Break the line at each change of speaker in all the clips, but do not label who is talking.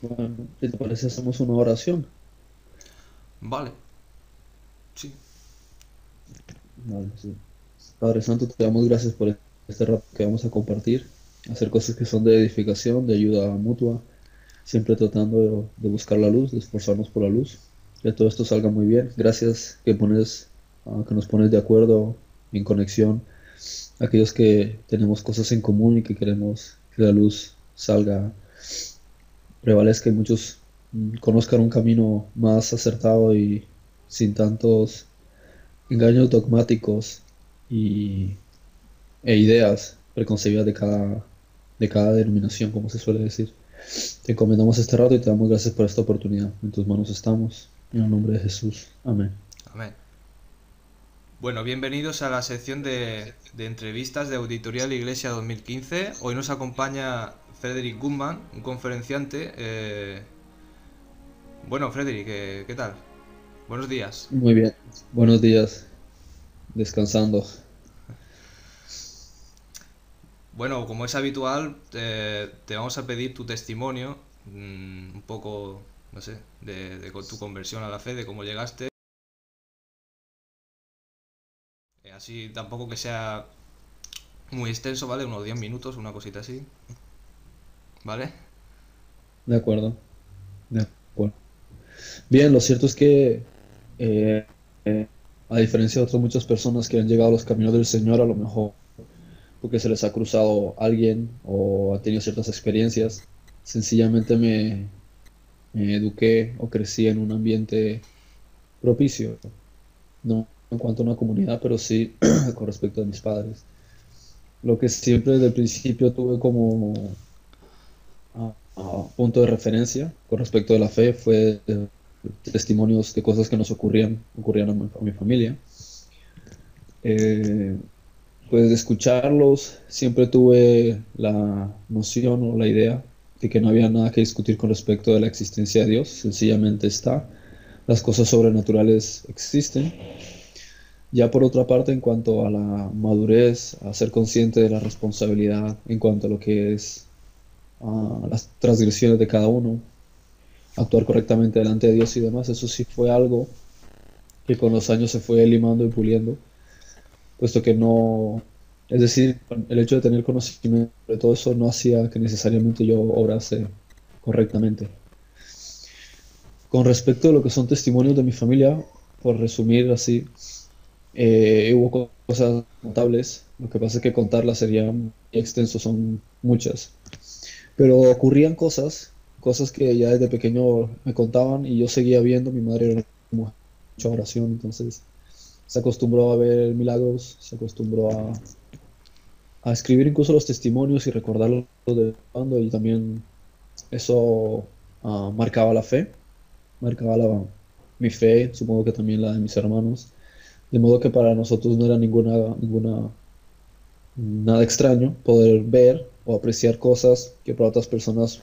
Bueno, si te parece, hacemos una oración.
Vale, sí.
Vale, sí. Padre Santo, te damos gracias por este rato que vamos a compartir, hacer cosas que son de edificación, de ayuda mutua, siempre tratando de buscar la luz, de esforzarnos por la luz. Que todo esto salga muy bien. Gracias que nos pones de acuerdo, en conexión, aquellos que tenemos cosas en común y que queremos que la luz salga, prevalezca y muchos conozcan un camino más acertado y sin tantos engaños dogmáticos y, e ideas preconcebidas de cada denominación, como se suele decir. Te encomendamos este rato y te damos gracias por esta oportunidad. En tus manos estamos. En el nombre de Jesús. Amén.
Amén. Bueno, bienvenidos a la sección de entrevistas de Auditoría de la Iglesia 2015. Hoy nos acompaña Frederick Gutmann, un conferenciante. Bueno, Frederick, ¿qué tal? Buenos días.
Muy bien. Buenos días. Descansando.
Bueno, como es habitual, te vamos a pedir tu testimonio, un poco, no sé, de tu conversión a la fe, de cómo llegaste. Así tampoco que sea muy extenso, ¿vale? Unos 10 minutos, una cosita así, ¿vale?
De acuerdo. De acuerdo. Bien, lo cierto es que, eh, a diferencia de otras muchas personas que han llegado a los caminos del Señor, a lo mejor porque se les ha cruzado alguien o ha tenido ciertas experiencias, sencillamente me eduqué o crecí en un ambiente propicio, no en cuanto a una comunidad, pero sí con respecto a mis padres. Lo que siempre desde el principio tuve como a punto de referencia con respecto de la fe fue testimonios de cosas que nos ocurrían a mi familia. Eh, pues de escucharlos siempre tuve la noción o la idea de que no había nada que discutir con respecto de la existencia de Dios, sencillamente está. Las cosas sobrenaturales existen. Ya por otra parte, en cuanto a la madurez, a ser consciente de la responsabilidad en cuanto a lo que es las transgresiones de cada uno, actuar correctamente delante de Dios y demás, eso sí fue algo que con los años se fue limando y puliendo, puesto que no, es decir, el hecho de tener conocimiento de todo eso no hacía que necesariamente yo obrase correctamente. Con respecto a lo que son testimonios de mi familia, por resumir así, hubo cosas notables, lo que pasa es que contarlas sería muy extenso, son muchas, pero ocurrían cosas que ya desde pequeño me contaban y yo seguía viendo, mi madre era una mucha oración, entonces se acostumbró a ver milagros, se acostumbró a escribir incluso los testimonios y recordarlos de cuando y también eso marcaba la fe, marcaba mi fe, supongo que también la de mis hermanos, de modo que para nosotros no era nada extraño poder ver o apreciar cosas que para otras personas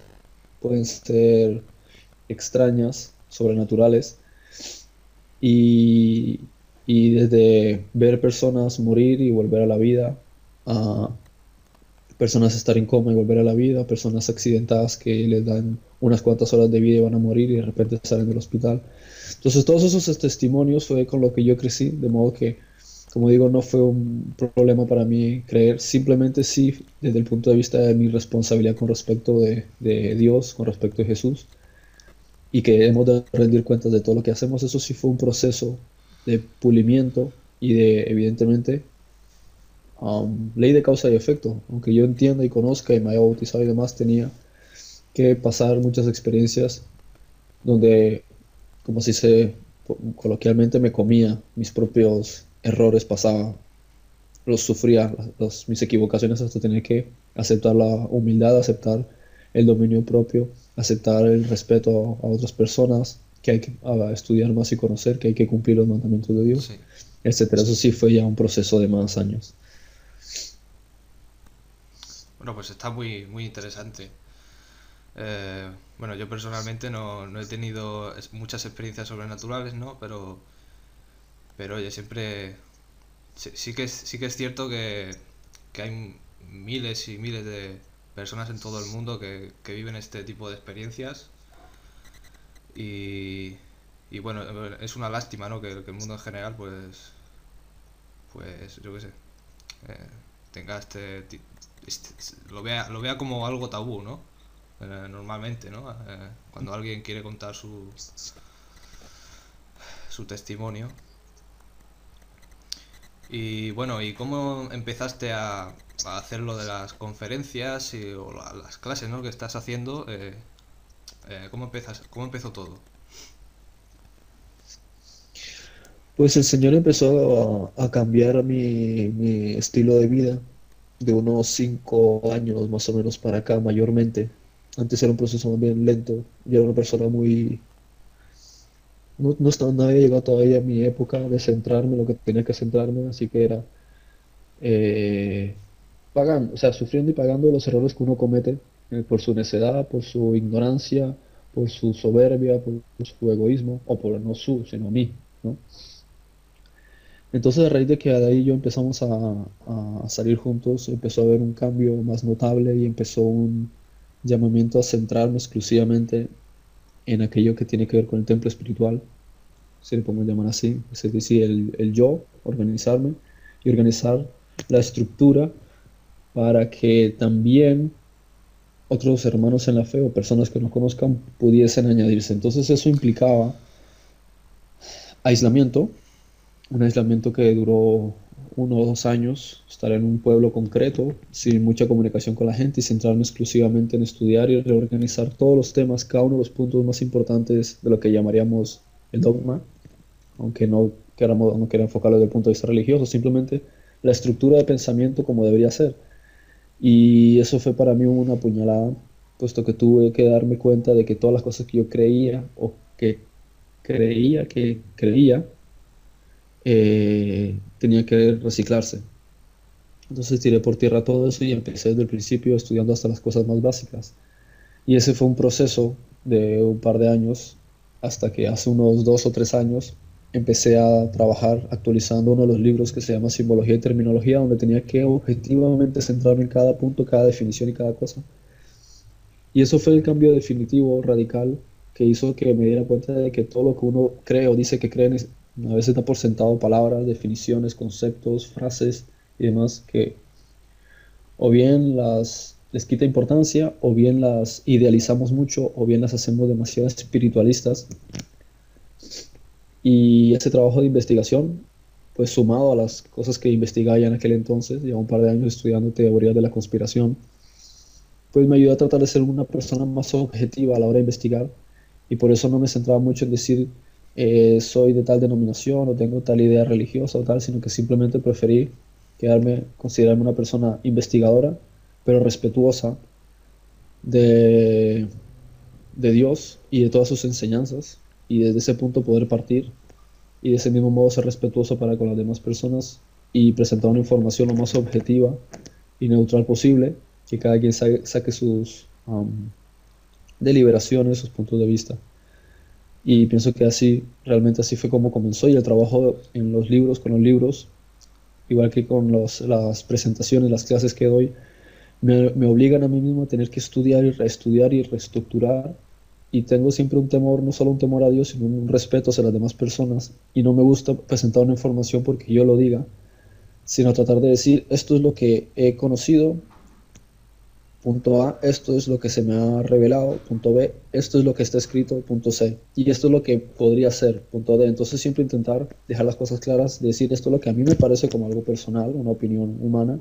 pueden ser extrañas, sobrenaturales, y, y desde ver personas morir y volver a la vida, a personas estar en coma y volver a la vida, personas accidentadas que les dan unas cuantas horas de vida y van a morir y de repente salen del hospital. Entonces todos esos testimonios fue con lo que yo crecí, de modo que, como digo, no fue un problema para mí creer, simplemente sí, desde el punto de vista de mi responsabilidad con respecto de Dios, con respecto de Jesús, y que hemos de rendir cuentas de todo lo que hacemos, eso sí fue un proceso de pulimiento y de, evidentemente, ley de causa y efecto. Aunque yo entienda y conozca y me haya bautizado y demás, tenía que pasar muchas experiencias donde, como si se coloquialmente, me comía mis propios errores, pasaba, los sufría, mis equivocaciones hasta tener que aceptar la humildad, aceptar el dominio propio, aceptar el respeto a otras personas, que hay que estudiar más y conocer, que hay que cumplir los mandamientos de Dios,
Sí.
etcétera. Eso sí fue ya un proceso de más años.
Bueno, pues está muy interesante. Bueno, yo personalmente no he tenido muchas experiencias sobrenaturales, ¿no? Pero oye, siempre... sí que es cierto que hay miles y miles de personas en todo el mundo que viven este tipo de experiencias. Y, y bueno, es una lástima, ¿no? Que el mundo en general, pues yo qué sé, eh, tenga lo vea como algo tabú, ¿no? Normalmente, ¿no? Cuando alguien quiere contar su testimonio. Y bueno, ¿y cómo empezaste a hacer lo de las conferencias o las clases, ¿no? que estás haciendo? ¿Cómo empezó todo?
Pues el Señor empezó a cambiar mi estilo de vida de unos 5 años más o menos para acá, mayormente. Antes era un proceso más bien lento. Yo era una persona muy... no había llegado todavía a mi época de centrarme en lo que tenía que centrarme, así que era eh, pagando, o sea, sufriendo y pagando los errores que uno comete por su necedad, por su ignorancia, por su soberbia, por su egoísmo, o por no su, sino mí, ¿no? Entonces, a raíz de que Ada y yo empezamos a salir juntos, empezó a haber un cambio más notable y empezó un llamamiento a centrarme exclusivamente en aquello que tiene que ver con el templo espiritual, si le podemos llamar así, es decir, el yo, organizarme y organizar la estructura para que también otros hermanos en la fe o personas que no conozcan pudiesen añadirse. Entonces eso implicaba aislamiento, un aislamiento que duró 1 o 2 años, estar en un pueblo concreto, sin mucha comunicación con la gente y centrarme exclusivamente en estudiar y reorganizar todos los temas, cada uno de los puntos más importantes de lo que llamaríamos el dogma, aunque no quiera enfocarlo desde el punto de vista religioso, simplemente la estructura de pensamiento como debería ser. Y eso fue para mí una puñalada, puesto que tuve que darme cuenta de que todas las cosas que yo creía o que creía, tenían que reciclarse. Entonces tiré por tierra todo eso y empecé desde el principio estudiando hasta las cosas más básicas. Y ese fue un proceso de un par de años, hasta que hace unos 2 o 3 años empecé a trabajar actualizando uno de los libros que se llama Simbología y Terminología, donde tenía que objetivamente centrarme en cada punto, cada definición y cada cosa. Y eso fue el cambio definitivo, radical, que hizo que me diera cuenta de que todo lo que uno cree o dice que cree, a veces da por sentado palabras, definiciones, conceptos, frases y demás, que o bien les quita importancia, o bien las idealizamos mucho, o bien las hacemos demasiado espiritualistas. Y ese trabajo de investigación, pues sumado a las cosas que investigaba ya en aquel entonces, llevo un par de años estudiando teorías de la conspiración, pues me ayudó a tratar de ser una persona más objetiva a la hora de investigar. Y por eso no me centraba mucho en decir soy de tal denominación o tengo tal idea religiosa o tal, sino que simplemente preferí considerarme una persona investigadora, pero respetuosa de, de Dios y de todas sus enseñanzas, y desde ese punto poder partir y de ese mismo modo ser respetuoso para con las demás personas y presentar una información lo más objetiva y neutral posible, que cada quien saque sus deliberaciones, sus puntos de vista. Y pienso que realmente así fue como comenzó, y el trabajo en los libros, con los libros, igual que con las presentaciones, las clases que doy, me obligan a mí mismo a tener que estudiar y reestructurar. Y tengo siempre un temor, no solo un temor a Dios, sino un respeto hacia las demás personas. Y no me gusta presentar una información porque yo lo diga, sino tratar de decir, esto es lo que he conocido, punto A, esto es lo que se me ha revelado, punto B, esto es lo que está escrito, punto C, y esto es lo que podría ser, punto D. Entonces siempre intentar dejar las cosas claras, decir esto es lo que a mí me parece como algo personal, una opinión humana,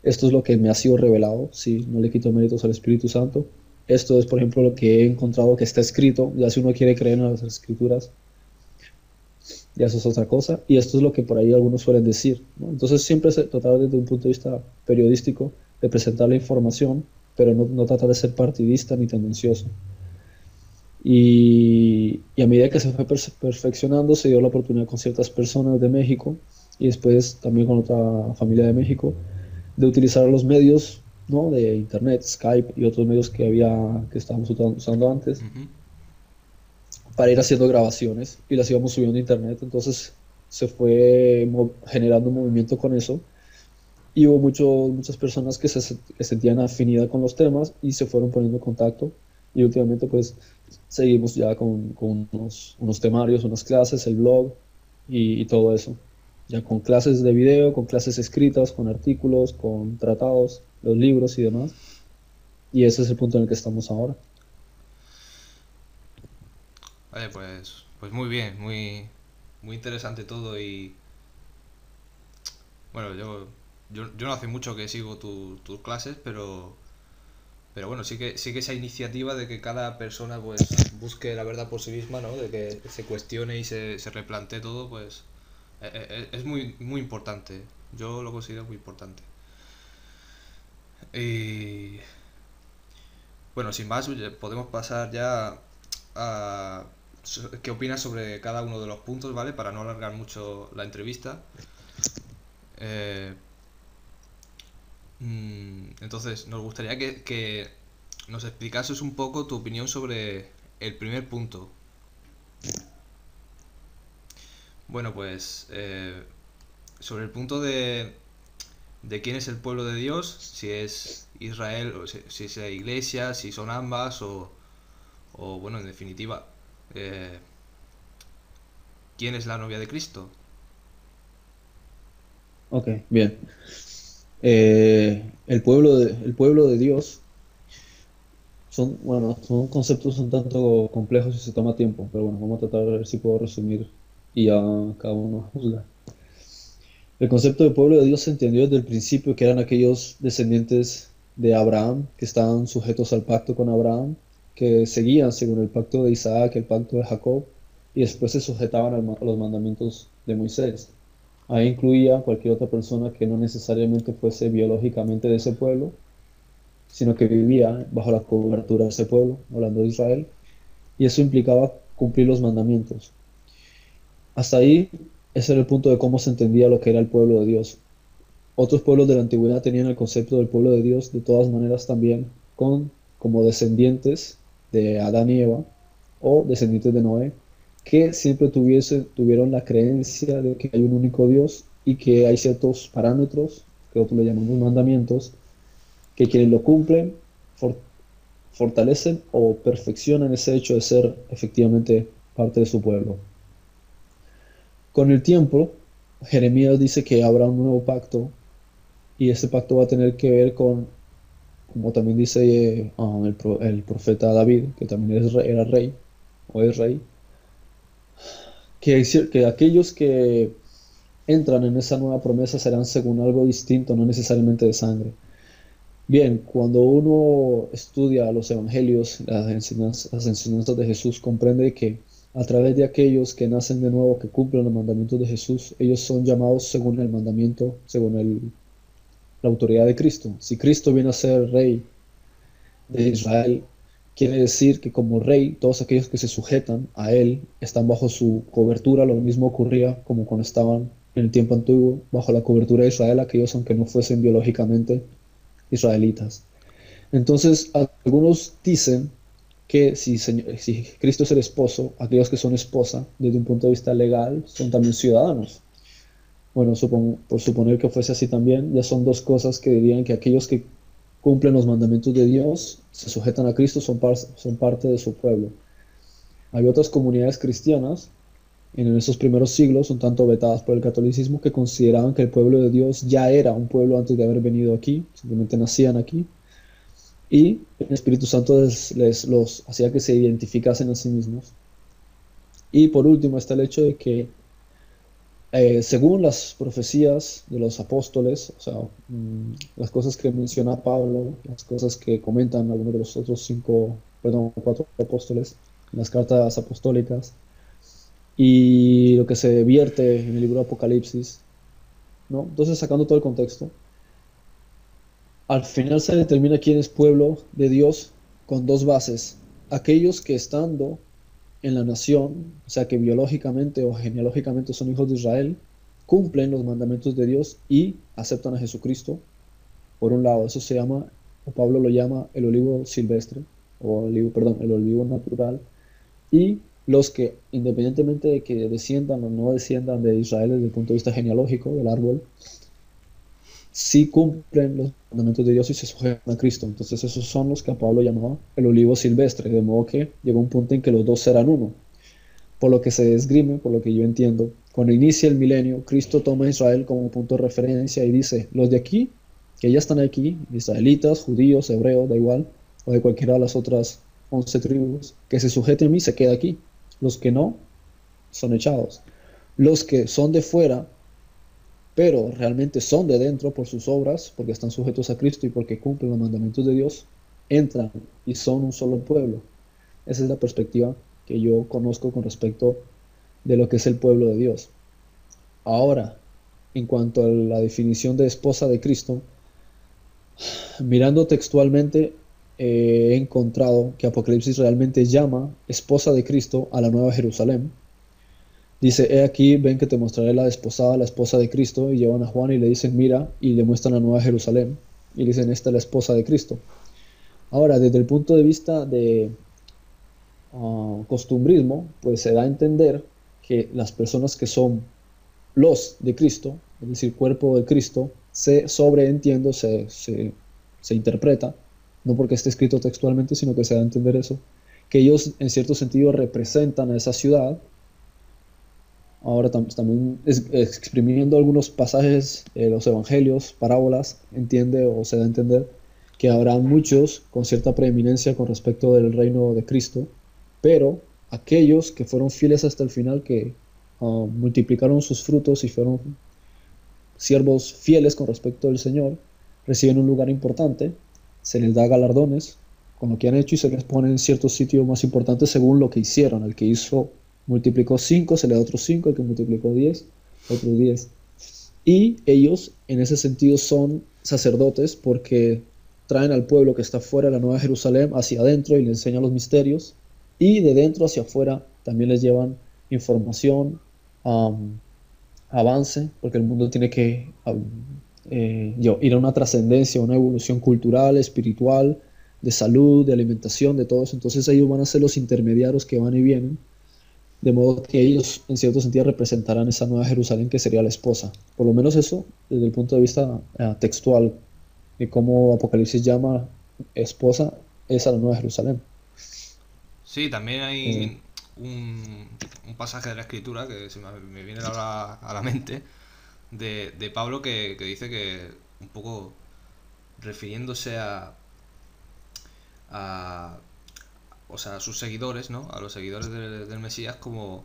esto es lo que me ha sido revelado, si no le quito méritos al Espíritu Santo, esto es por ejemplo lo que he encontrado que está escrito, ya si uno quiere creer en las escrituras, ya eso es otra cosa, y esto es lo que por ahí algunos suelen decir, ¿no? Entonces siempre se tratar desde un punto de vista periodístico de presentar la información, pero no tratar de ser partidista ni tendencioso. Y a medida que se fue perfeccionando, se dio la oportunidad con ciertas personas de México y después también con otra familia de México, de utilizar los medios, ¿no? De internet, Skype y otros medios que estábamos usando antes,
Ujú.
para ir haciendo grabaciones y las íbamos subiendo a internet. Entonces se fue generando un movimiento con eso, y hubo muchas personas que sentían afinidad con los temas y se fueron poniendo en contacto, y Y últimamente pues seguimos ya con unos temarios, unas clases, el blog y todo eso. Ya con clases de video, con clases escritas, con artículos, con tratados, los libros y demás. Y ese es el punto en el que estamos ahora.
Vale, pues muy bien, muy interesante todo y bueno, yo no hace mucho que sigo tus clases, pero bueno, sí que esa iniciativa de que cada persona pues busque la verdad por sí misma, ¿no? De que se cuestione y se replantee todo, pues es muy importante. Yo lo considero muy importante. Y bueno, sin más, podemos pasar ya a qué opinas sobre cada uno de los puntos, ¿vale? Para no alargar mucho la entrevista. Eh, entonces, nos gustaría que nos explicases un poco tu opinión sobre el primer punto. Bueno, pues sobre el punto de quién es el pueblo de Dios, si es Israel, o si es la iglesia, si son ambas, o bueno, en definitiva, eh, quién es la novia de Cristo.
Ok, bien. El pueblo de Dios son, bueno, son conceptos un tanto complejos y se toma tiempo, pero bueno, vamos a tratar de ver si puedo resumir y ya cada uno juzga. El concepto de pueblo de Dios se entendió desde el principio que eran aquellos descendientes de Abraham que estaban sujetos al pacto con Abraham, que seguían según el pacto de Isaac, el pacto de Jacob, y después se sujetaban a los mandamientos de Moisés. Ahí incluía cualquier otra persona que no necesariamente fuese biológicamente de ese pueblo, sino que vivía bajo la cobertura de ese pueblo, hablando de Israel, y eso implicaba cumplir los mandamientos. Hasta ahí, ese era el punto de cómo se entendía lo que era el pueblo de Dios. Otros pueblos de la antigüedad tenían el concepto del pueblo de Dios de todas maneras también como descendientes de Adán y Eva o descendientes de Noé, que siempre tuvieron la creencia de que hay un único Dios y que hay ciertos parámetros, que nosotros le llamamos mandamientos, que quienes lo cumplen for- fortalecen o perfeccionan ese hecho de ser efectivamente parte de su pueblo. Con el tiempo, Jeremías dice que habrá un nuevo pacto y ese pacto va a tener que ver con, como también dice el profeta David, que también era rey o es rey, que aquellos que entran en esa nueva promesa serán según algo distinto, no necesariamente de sangre. Bien, cuando uno estudia los evangelios, las enseñanzas de Jesús, comprende que a través de aquellos que nacen de nuevo, que cumplen los mandamientos de Jesús, ellos son llamados según el mandamiento, según la autoridad de Cristo. Si Cristo viene a ser rey de Israel, quiere decir que como rey, todos aquellos que se sujetan a él están bajo su cobertura. Lo mismo ocurría como cuando estaban en el tiempo antiguo bajo la cobertura de Israel, aquellos aunque no fuesen biológicamente israelitas. Entonces, algunos dicen que si Cristo es el esposo, aquellos que son esposa, desde un punto de vista legal, son también ciudadanos. Bueno, por suponer que fuese así también, ya son dos cosas que dirían que aquellos que cumplen los mandamientos de Dios, se sujetan a Cristo, son parte de su pueblo. Hay otras comunidades cristianas en esos primeros siglos, un tanto vetadas por el catolicismo, que consideraban que el pueblo de Dios ya era un pueblo antes de haber venido aquí, simplemente nacían aquí, y el Espíritu Santo los hacía que se identificasen a sí mismos. Y por último está el hecho de que según las profecías de los apóstoles, o sea, las cosas que menciona Pablo, las cosas que comentan algunos de los otros cuatro apóstoles, en las cartas apostólicas, y lo que se vierte en el libro de Apocalipsis, ¿no? Entonces, sacando todo el contexto, al final se determina quién es pueblo de Dios con dos bases. Aquellos que estando en la nación, o sea que biológicamente o genealógicamente son hijos de Israel, cumplen los mandamientos de Dios y aceptan a Jesucristo. Por un lado, eso se llama, o Pablo lo llama el olivo silvestre, perdón, el olivo natural, y los que, independientemente de que desciendan o no desciendan de Israel desde el punto de vista genealógico del árbol, sí cumplen los mandamientos de Dios y se sujetan a Cristo. Entonces esos son los que a Pablo llamaba el olivo silvestre, de modo que llegó un punto en que los dos serán uno. Por lo que se esgrime, por lo que yo entiendo, cuando inicia el milenio, Cristo toma a Israel como punto de referencia y dice, los de aquí, que ya están aquí, israelitas, judíos, hebreos, da igual, o de cualquiera de las otras 11 tribus, que se sujeten a mí, se queda aquí. Los que no, son echados. Los que son de fuera, pero realmente son de dentro por sus obras, porque están sujetos a Cristo y porque cumplen los mandamientos de Dios, entran y son un solo pueblo. Esa es la perspectiva que yo conozco con respecto de lo que es el pueblo de Dios. Ahora, en cuanto a la definición de esposa de Cristo, mirando textualmente, he encontrado que Apocalipsis realmente llama esposa de Cristo a la Nueva Jerusalén. Dice, he aquí, ven que te mostraré la desposada, la esposa de Cristo, y llevan a Juan y le dicen, mira, y le muestran la Nueva Jerusalén, y le dicen, esta es la esposa de Cristo. Ahora, desde el punto de vista de costumbrismo, pues se da a entender que las personas que son los de Cristo, es decir, cuerpo de Cristo, se sobreentiende, se interpreta, no porque esté escrito textualmente, sino que se da a entender eso, que ellos en cierto sentido representan a esa ciudad. Ahora también exprimiendo algunos pasajes de los evangelios, parábolas, entiende o se da a entender que habrá muchos con cierta preeminencia con respecto del reino de Cristo, pero aquellos que fueron fieles hasta el final, que multiplicaron sus frutos y fueron siervos fieles con respecto del Señor, reciben un lugar importante, se les da galardones con lo que han hecho y se les pone en ciertos sitios más importantes según lo que hicieron. El que hizo, multiplicó 5, se le da otros 5, el que multiplicó 10, otros 10. Y ellos en ese sentido son sacerdotes porque traen al pueblo que está fuera de la Nueva Jerusalén hacia adentro y les enseñan los misterios, y de dentro hacia afuera también les llevan información, um, avance, porque el mundo tiene que ir a una trascendencia, una evolución cultural, espiritual, de salud, de alimentación, de todo eso. Entonces ellos van a ser los intermediarios que van y vienen, de modo que ellos en cierto sentido representarán esa nueva Jerusalén que sería la esposa. Por lo menos eso desde el punto de vista textual, de cómo Apocalipsis llama esposa es a la nueva Jerusalén.
Sí, también
Eh,
hay un pasaje de la escritura que me viene ahora a la mente de Pablo que dice que un poco refiriéndose a, o sea, a sus seguidores, ¿no? A los seguidores del Mesías como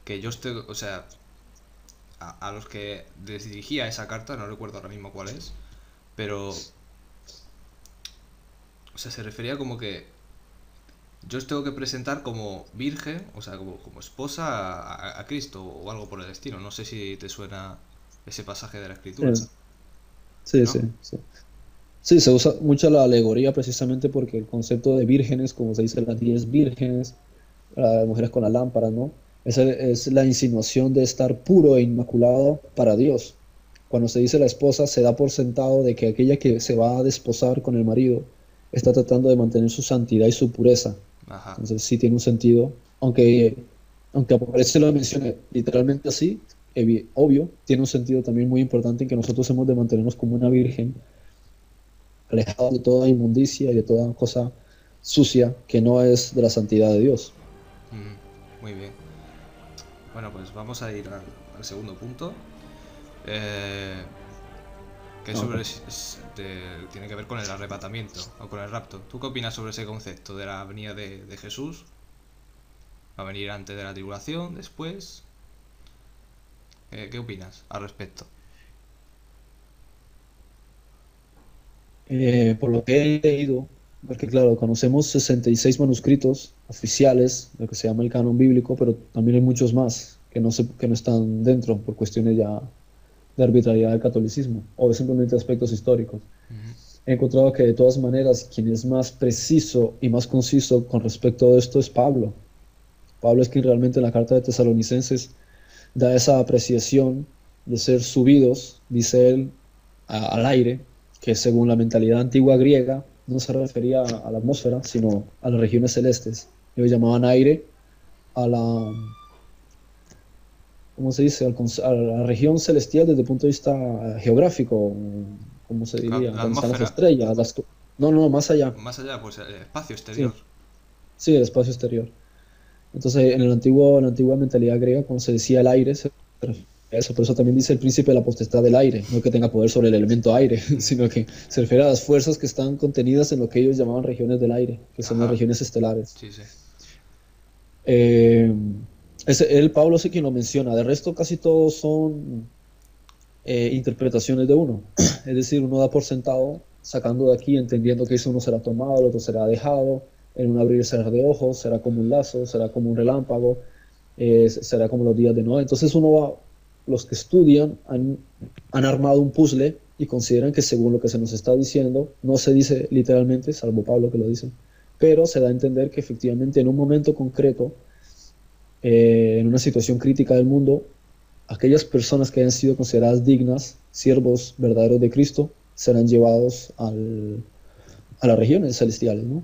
que yo estoy, o sea, a los que les dirigía esa carta, no recuerdo ahora mismo cuál es, pero, o sea, se refería como que yo os tengo que presentar como virgen, o sea, como esposa a Cristo o algo por el estilo. No sé si te suena ese pasaje de la escritura,
es- sí, sí,
¿no?
sí. Sí, se usa mucho la alegoría precisamente porque el concepto de vírgenes, como se dice, las 10 vírgenes, mujeres con la lámpara, ¿no? Esa es la insinuación de estar puro e inmaculado para Dios. Cuando se dice la esposa, se da por sentado de que aquella que se va a desposar con el marido está tratando de mantener su santidad y su pureza.
Ajá.
Entonces sí tiene un sentido, aunque aparece lo menciona literalmente así, obvio, tiene un sentido también muy importante en que nosotros hemos de mantenernos como una virgen alejado de toda inmundicia y de toda cosa sucia que no es de la santidad de Dios.
Mm, muy bien. Bueno, pues vamos a ir al segundo punto. eh, que es
Ah, ok.
sobre tiene que ver con el arrebatamiento o con el rapto. ¿Tú qué opinas sobre ese concepto de la venida de Jesús? ¿Va a venir antes de la tribulación, después? ¿Qué opinas al respecto?
Por lo que he leído, porque claro, conocemos 66 manuscritos oficiales, lo que se llama el canon bíblico, pero también hay muchos más que no están dentro por cuestiones ya de arbitrariedad del catolicismo o de simplemente aspectos históricos.
Ujú.
He encontrado que de todas maneras quien es más preciso y más conciso con respecto a esto es Pablo. Pablo es quien realmente en la carta de Tesalonicenses da esa apreciación de ser subidos, dice él, al aire, que según la mentalidad antigua griega no se refería a la atmósfera, sino a las regiones celestes. Ellos llamaban aire a la, ¿cómo ¿cómo se dice? A la región celestial desde el punto de vista geográfico, ¿cómo se diría?
La
Donde están las
atmósfera,
estrellas, no, no, más allá,
más allá, pues el espacio exterior.
sí, sí, el espacio exterior. Entonces, en la antigua mentalidad griega, cuando se decía el aire, se refería a eso. Por eso también dice el príncipe de la potestad del aire, no que tenga poder sobre el elemento aire, sino que se refiere a las fuerzas que están contenidas en lo que ellos llamaban regiones del aire, que son las
Ajá,
regiones estelares.
sí, sí.
Eh, el Pablo sí quien lo menciona, de resto casi todos son interpretaciones de uno, es decir, uno da por sentado, sacando de aquí, entendiendo que eso uno será tomado, el otro será dejado, en un abrir y cerrar de ojos, será como un lazo, será como un relámpago, será como los días de Noé. Entonces uno va, los que estudian han armado un puzzle y consideran que según lo que se nos está diciendo, no se dice literalmente, salvo Pablo que lo dice, pero se da a entender que efectivamente en un momento concreto, en una situación crítica del mundo, aquellas personas que hayan sido consideradas dignas, siervos verdaderos de Cristo, serán llevados a las regiones celestiales, ¿no?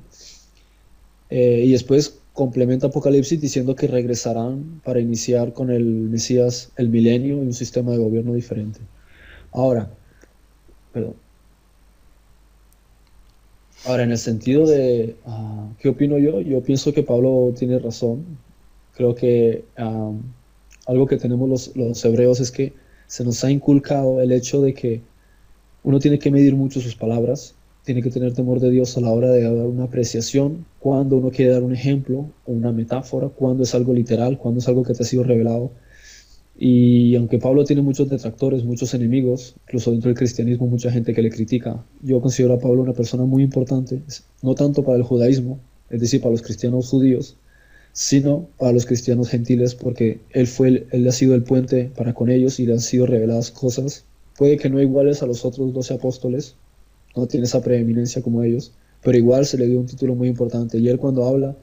Y después complementa Apocalipsis diciendo que regresarán para iniciar con el Mesías el milenio y un sistema de gobierno diferente. Ahora, perdón. Ahora, en el sentido de ¿qué opino yo? Yo pienso que Pablo tiene razón. Creo que algo que tenemos los hebreos es que se nos ha inculcado el hecho de que uno tiene que medir mucho sus palabras, tiene que tener temor de Dios a la hora de dar una apreciación, cuando uno quiere dar un ejemplo o una metáfora, cuando es algo literal, cuando es algo que te ha sido revelado. Y aunque Pablo tiene muchos detractores, muchos enemigos, incluso dentro del cristianismo mucha gente que le critica, yo considero a Pablo una persona muy importante, no tanto para el judaísmo, es decir, para los cristianos judíos, sino para los cristianos gentiles, porque él ha sido el puente para con ellos y le han sido reveladas cosas, puede que no iguales a los otros 12 apóstoles, no tiene esa preeminencia como ellos, pero igual se le dio un título muy importante. Y él cuando habla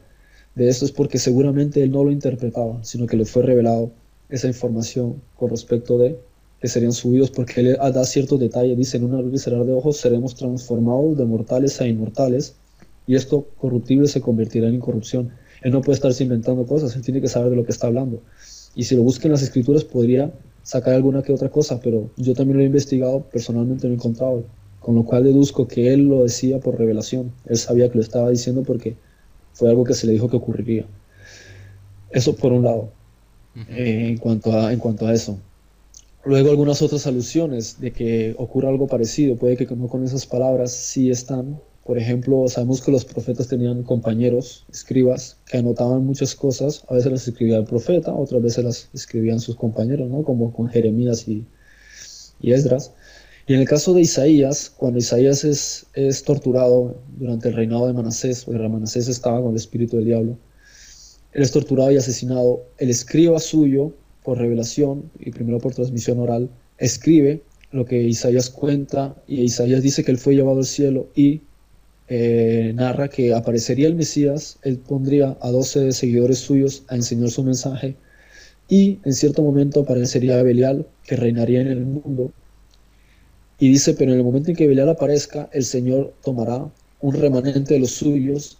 de esto es porque seguramente él no lo interpretaba, sino que le fue revelado esa información con respecto de que serían subidos, porque él da ciertos detalles, dice, en un abrir y cerrar de ojos seremos transformados de mortales a inmortales, y esto corruptible se convertirá en incorrupción. Él no puede estarse inventando cosas, él tiene que saber de lo que está hablando. Y si lo busca en las escrituras podría sacar alguna que otra cosa, pero yo también lo he investigado, personalmente no he encontrado, con lo cual deduzco que él lo decía por revelación. Él sabía que lo estaba diciendo porque fue algo que se le dijo que ocurriría. Eso por un lado,
Ujú.
en cuanto a eso. Luego algunas otras alusiones de que ocurra algo parecido, puede que no con esas palabras sí están. Por ejemplo, sabemos que los profetas tenían compañeros, escribas, que anotaban muchas cosas, a veces las escribía el profeta, otras veces las escribían sus compañeros, ¿no? Como con Jeremías y Esdras. Y en el caso de Isaías, cuando Isaías es torturado durante el reinado de Manasés, porque Manasés estaba con el espíritu del diablo, él es torturado y asesinado, el escriba suyo, por revelación y primero por transmisión oral, escribe lo que Isaías cuenta, y Isaías dice que él fue llevado al cielo y narra que aparecería el Mesías, él pondría a 12 seguidores suyos a enseñar su mensaje, y en cierto momento aparecería Belial, que reinaría en el mundo, y dice, pero en el momento en que Belial aparezca, el Señor tomará un remanente de los suyos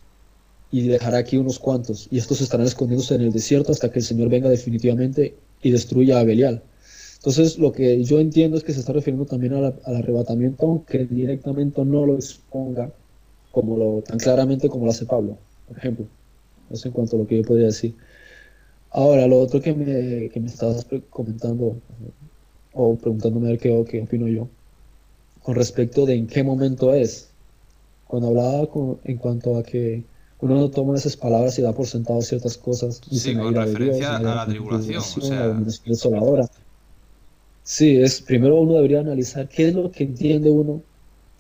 y dejará aquí unos cuantos, y estos estarán escondiéndose en el desierto hasta que el Señor venga definitivamente y destruya a Belial. Entonces, lo que yo entiendo es que se está refiriendo también al arrebatamiento, aunque directamente no lo exponga tan claramente como lo hace Pablo, por ejemplo. Eso en cuanto a lo que yo podría decir. Ahora, lo otro que me estabas comentando o preguntándome a ver qué opino yo, con respecto de en qué momento es. Cuando hablaba en cuanto a que uno no toma esas palabras y da por sentado ciertas cosas,
Sí,
dicen la
con
ira de Dios,
referencia
la
a
gran
la tribulación, o
tribulación, la
sea,
abominación desoladora. Sí, primero uno debería analizar qué es lo que entiende uno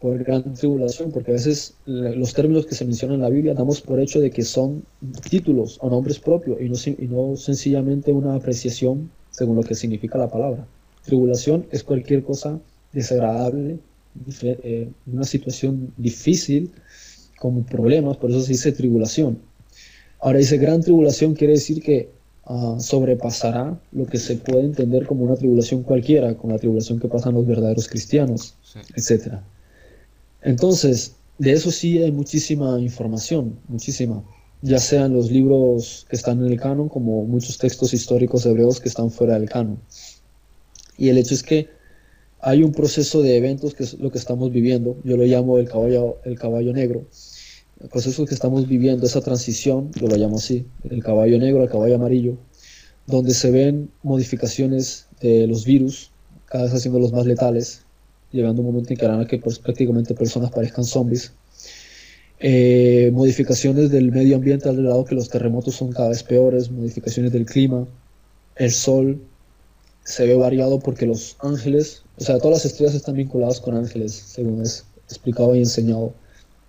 por gran tribulación, porque a veces los términos que se mencionan en la Biblia damos por hecho de que son títulos o nombres propios y no sencillamente una apreciación según lo que significa la palabra. Tribulación es cualquier cosa desagradable, una situación difícil, con problemas, por eso se dice tribulación. Ahora dice gran tribulación quiere decir que sobrepasará lo que se puede entender como una tribulación cualquiera, como la tribulación que pasan los verdaderos cristianos,
sí.
etcétera. Entonces, de eso sí hay muchísima información, muchísima. ya sean los libros que están en el canon, como muchos textos históricos hebreos que están fuera del canon. Y el hecho es que hay un proceso de eventos que es lo que estamos viviendo, yo lo llamo el caballo negro, el proceso que estamos viviendo, esa transición, yo lo llamo así, el caballo negro al caballo amarillo, donde se ven modificaciones de los virus, cada vez haciéndolos más letales, llegando un momento en que harán a que pues, prácticamente personas parezcan zombies. Modificaciones del medio ambiente al lado, que los terremotos son cada vez peores, modificaciones del clima, el sol se ve variado porque los ángeles, o sea, todas las estrellas están vinculadas con ángeles, según es explicado y enseñado,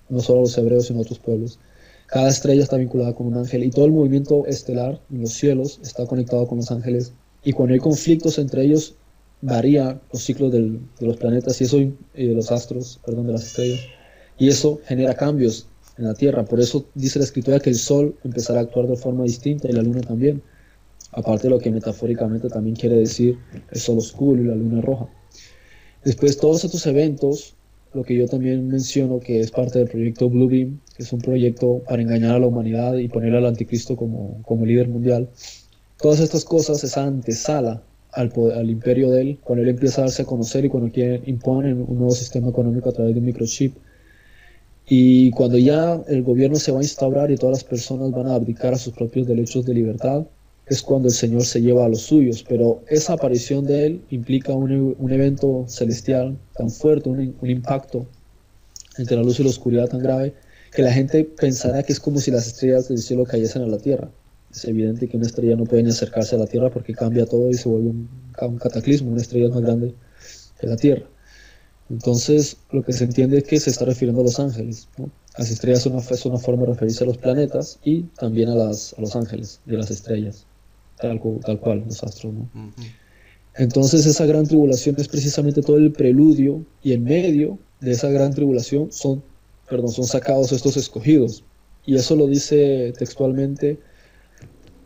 no solo a los hebreos, sino a otros pueblos. Cada estrella está vinculada con un ángel y todo el movimiento estelar en los cielos está conectado con los ángeles. Y cuando hay conflictos entre ellos, varían los ciclos de los planetas y eso, de los astros, perdón, de las estrellas. Y eso genera cambios en la Tierra. Por eso dice la Escritura que el Sol empezará a actuar de forma distinta y la Luna también. Aparte de lo que metafóricamente también quiere decir el Sol oscuro y la Luna roja. Después, todos estos eventos, lo que yo también menciono que es parte del proyecto Bluebeam, que es un proyecto para engañar a la humanidad y poner al anticristo como líder mundial. Todas estas cosas, esa antesala al imperio de él, cuando él empieza a darse a conocer y cuando imponen un nuevo sistema económico a través de un microchip. Y cuando ya el gobierno se va a instaurar y todas las personas van a abdicar a sus propios derechos de libertad, es cuando el Señor se lleva a los suyos. Pero esa aparición de Él implica un evento celestial tan fuerte, un impacto entre la luz y la oscuridad tan grave, que la gente pensará que es como si las estrellas del cielo cayesen a la tierra. Es evidente que una estrella no puede ni acercarse a la tierra porque cambia todo y se vuelve un cataclismo. Una estrella es más grande que la tierra. Entonces, lo que se entiende es que se está refiriendo a los ángeles, ¿no? Las estrellas es una forma de referirse a los planetas y también a los ángeles de las estrellas, tal cual, los astros, ¿no? Entonces, esa gran tribulación es precisamente todo el preludio, y en medio de esa gran tribulación son sacados estos escogidos. Y eso lo dice textualmente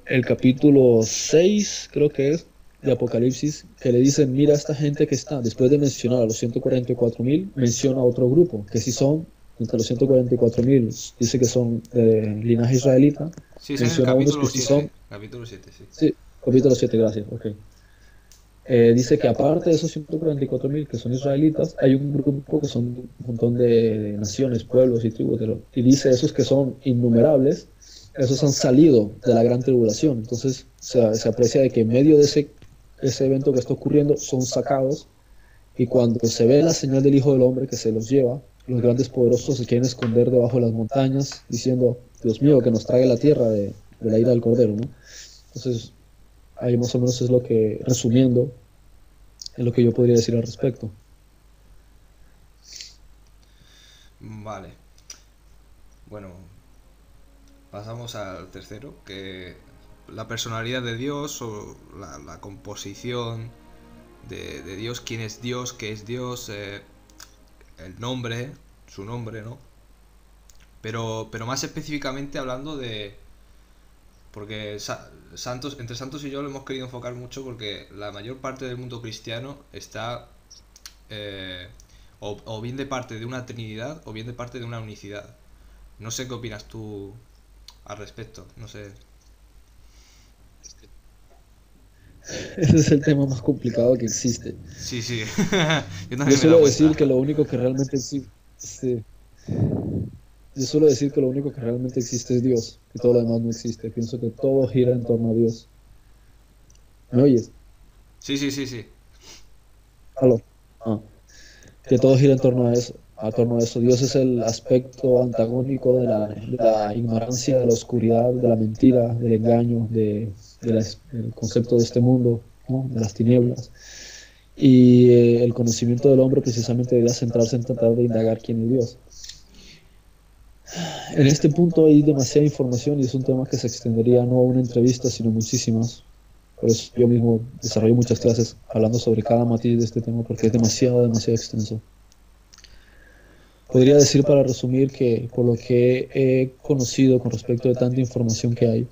el capítulo 6, creo que es, de Apocalipsis, que le dicen, mira a esta gente que está, después de mencionar a los 144.000, menciona a otro grupo, que sí son, entre los 144.000, dice que son de linaje israelita,
Sí, es en el
menciona a unos
capítulo
que sí
7,
son...
capítulo 7, sí.
Sí, capítulo 7, gracias, ok. Dice que aparte de esos 144.000 que son israelitas, hay un grupo que son un montón de naciones, pueblos y tribus, y dice esos que son innumerables, esos han salido de la gran tribulación. Entonces se aprecia de que en medio de ese evento que está ocurriendo son sacados, y cuando se ve la señal del Hijo del Hombre que se los lleva, los grandes poderosos se quieren esconder debajo de las montañas diciendo, Dios mío, que nos trague la tierra de la ira del Cordero, ¿no? Entonces ahí más o menos es lo que, resumiendo, es lo que yo podría decir al respecto.
Vale. Bueno, pasamos al tercero, que la personalidad de Dios o la composición de Dios, quién es Dios, qué es Dios, el nombre, su nombre, ¿no? Pero más específicamente hablando de... Porque entre Santos y yo lo hemos querido enfocar mucho porque la mayor parte del mundo cristiano está eh, o bien de parte de una trinidad o bien de parte de una unicidad. No sé qué opinas tú al respecto, no sé.
Ese es el tema más complicado que existe.
Sí, sí, yo
Yo
también me he dado
suelo decir
cuenta.
que lo único que realmente existe, sí, yo suelo decir que lo único que realmente existe es Dios, y todo lo demás no existe. Pienso que todo gira en torno a Dios. ¿Me oyes?
Sí, sí, sí, sí.
Aló. Ah, que todo gira en torno a eso, Dios es el aspecto antagónico de la ignorancia, de la oscuridad, de la mentira, del engaño, del concepto de este mundo, ¿no? De las tinieblas. Y el conocimiento del hombre precisamente debería centrarse en tratar de indagar quién es Dios. En este punto hay demasiada información y es un tema que se extendería no a una entrevista, sino muchísimas. Por eso yo mismo desarrollo muchas clases hablando sobre cada matiz de este tema porque es demasiado extenso. Podría decir para resumir que por lo que he conocido con respecto de tanta información que hay,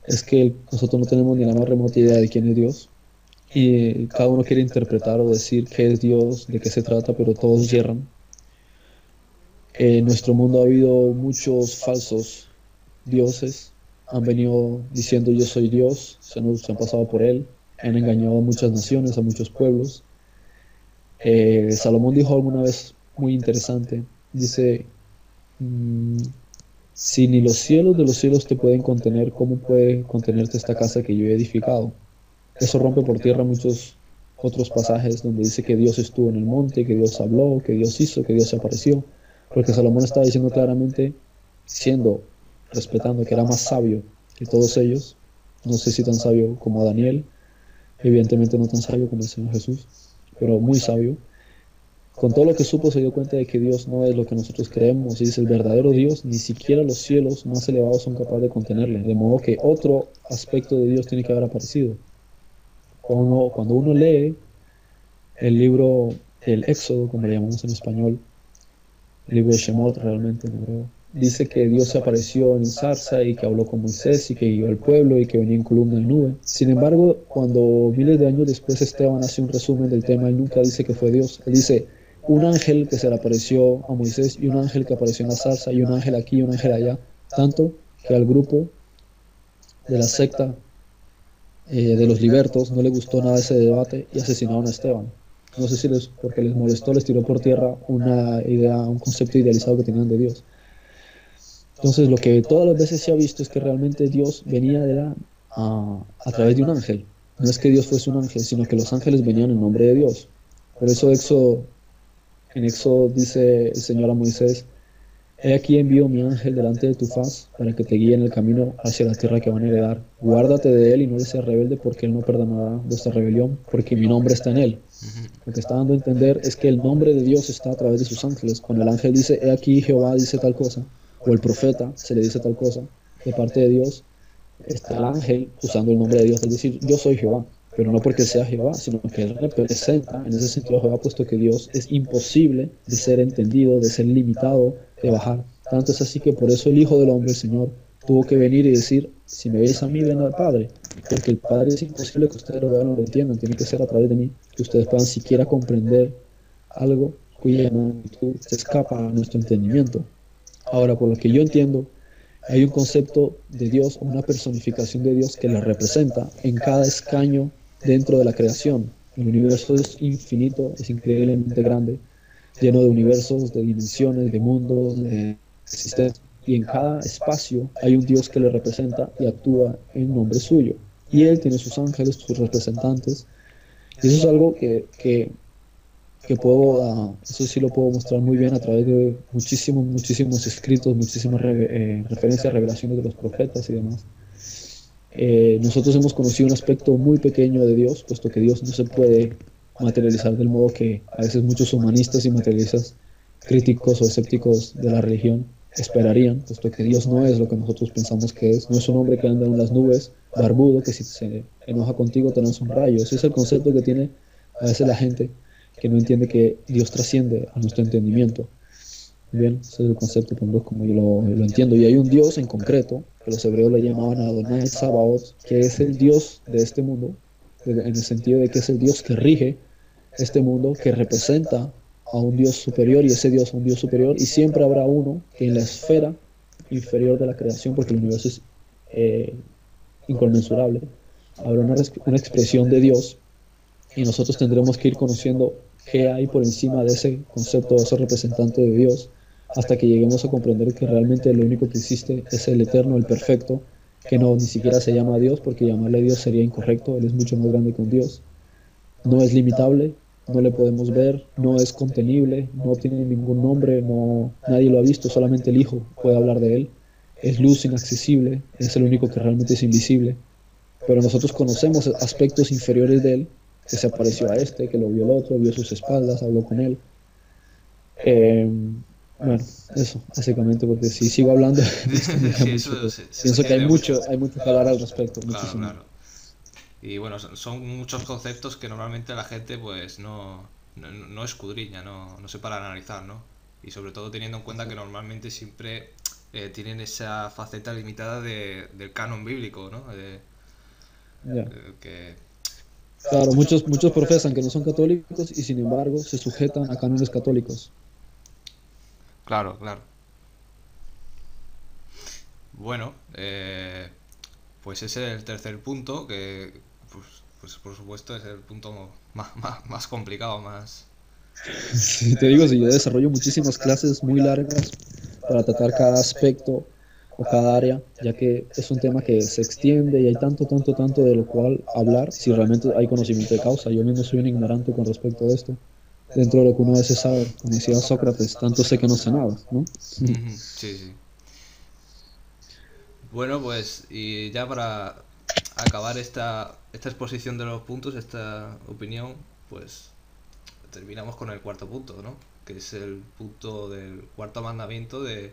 es que nosotros no tenemos ni la más remota idea de quién es Dios y cada uno quiere interpretar o decir qué es Dios, de qué se trata, pero todos yerran. En nuestro mundo ha habido muchos falsos dioses han venido diciendo yo soy Dios, se han pasado por él, han engañado a muchas naciones, a muchos pueblos. Salomón dijo alguna vez muy interesante, dice, mm, si ni los cielos de los cielos te pueden contener, ¿cómo puede contenerte esta casa que yo he edificado? Eso rompe por tierra muchos otros pasajes donde dice que Dios estuvo en el monte, que Dios habló, que Dios hizo, que Dios se apareció. Porque Salomón estaba diciendo claramente, respetando que era más sabio que todos ellos, no sé si tan sabio como Daniel, evidentemente no tan sabio como el Señor Jesús, pero muy sabio. Con todo lo que supo se dio cuenta de que Dios no es lo que nosotros creemos, y dice el verdadero Dios, ni siquiera los cielos más elevados son capaces de contenerle, de modo que otro aspecto de Dios tiene que haber aparecido. Cuando uno lee el libro del Éxodo, como le llamamos en español, el libro de Shemot realmente en hebreo, dice que Dios se apareció en zarza y que habló con Moisés y que guió al pueblo y que venía en columna de nube. Sin embargo, cuando miles de años después Esteban hace un resumen del tema, él nunca dice que fue Dios. Él dice un ángel que se le apareció a Moisés y un ángel que apareció en la zarza y un ángel aquí y un ángel allá. Tanto que al grupo de la secta de los libertos no le gustó nada ese debate y asesinaron a Esteban. No sé si porque les molestó, les tiró por tierra una idea, un concepto idealizado que tenían de Dios. Entonces, lo que todas las veces se ha visto es que realmente Dios venía a través de un ángel. No es que Dios fuese un ángel, sino que los ángeles venían en nombre de Dios. Por eso en Éxodo dice el Señor a Moisés, he aquí envío mi ángel delante de tu faz para que te guíe en el camino hacia la tierra que van a heredar. Guárdate de él y no le seas rebelde porque él no perdonará vuestra rebelión, porque mi nombre está en él. Lo que está dando a entender es que el nombre de Dios está a través de sus ángeles. Cuando el ángel dice, he aquí Jehová dice tal cosa, o el profeta se le dice tal cosa de parte de Dios, está el ángel usando el nombre de Dios, es decir, yo soy Jehová, pero no porque sea Jehová, sino que él representa en ese sentido a Jehová, puesto que Dios es imposible de ser entendido, de ser limitado, de bajar. Tanto es así que por eso el Hijo del Hombre, el Señor, tuvo que venir y decir, si me veis a mí, ven al Padre, porque el Padre es imposible que ustedes lo vean o lo entiendan, tiene que ser a través de mí, que ustedes puedan siquiera comprender algo cuya magnitud se escapa a nuestro entendimiento. Ahora, por lo que yo entiendo, hay un concepto de Dios, una personificación de Dios que le representa en cada escaño dentro de la creación. El universo es infinito, es increíblemente grande, lleno de universos, de dimensiones, de mundos, de existencia. Y en cada espacio hay un Dios que le representa y actúa en nombre suyo. Y él tiene sus ángeles, sus representantes. Y eso es algo que eso sí lo puedo mostrar muy bien a través de muchísimos escritos, muchísimas referencias, revelaciones de los profetas y demás. Nosotros hemos conocido un aspecto muy pequeño de Dios, puesto que Dios no se puede materializar del modo que a veces muchos humanistas y materialistas, críticos o escépticos de la religión esperarían, puesto que Dios no es lo que nosotros pensamos que es. No es un hombre que anda en las nubes, barbudo, que si se enoja contigo te lanza un rayo. Ese es el concepto que tiene a veces la gente que no entiende que Dios trasciende a nuestro entendimiento. Bien, ese es el concepto como yo lo entiendo. Y hay un Dios en concreto, que los hebreos le llamaban Adonai Sabaoth, que es el Dios de este mundo, en el sentido de que es el Dios que rige este mundo, que representa a un Dios superior, y ese Dios a un Dios superior, y siempre habrá uno que en la esfera inferior de la creación, porque el universo es inconmensurable, habrá una expresión de Dios, y nosotros tendremos que ir conociendo qué hay por encima de ese concepto, de ese representante de Dios, hasta que lleguemos a comprender que realmente lo único que existe es el eterno, el perfecto, que no ni siquiera se llama Dios, porque llamarle Dios sería incorrecto. Él es mucho más grande que un Dios. No es limitable, no le podemos ver, no es contenible, no tiene ningún nombre, nadie lo ha visto, solamente el Hijo puede hablar de él. Es luz inaccesible, es el único que realmente es invisible. Pero nosotros conocemos aspectos inferiores de él, que se apareció a este, que lo vio el otro, vio sus espaldas, habló con él. Bueno, eso, básicamente, porque si sigo hablando,
Sí, eso
pienso que hay mucho que hablar al respecto.
Claro,
muchísimo.
claro. Y bueno, son muchos conceptos que normalmente la gente pues no escudriña, no se para a analizar, ¿no? Y sobre todo teniendo en cuenta que normalmente siempre tienen esa faceta limitada del canon bíblico, ¿no?
Ya.
Que
Claro, muchos profesan que no son católicos y sin embargo se sujetan a cánones católicos.
Claro, claro. Bueno, pues ese es el tercer punto, que pues por supuesto es el punto más complicado, más...
Si te digo, si yo desarrollo muchísimas clases muy largas para tratar cada aspecto o cada área, ya que es un tema que se extiende y hay tanto, tanto, tanto de lo cual hablar, si realmente hay conocimiento de causa. Yo mismo soy un ignorante con respecto a esto. Dentro de lo que uno a veces sabe, como decía Sócrates, tanto sé que no sé nada, ¿no?
Ujú, sí, sí. Bueno, pues y ya para acabar esta exposición de los puntos, esta opinión, pues terminamos con el cuarto punto, ¿no? Que es el punto del cuarto mandamiento de,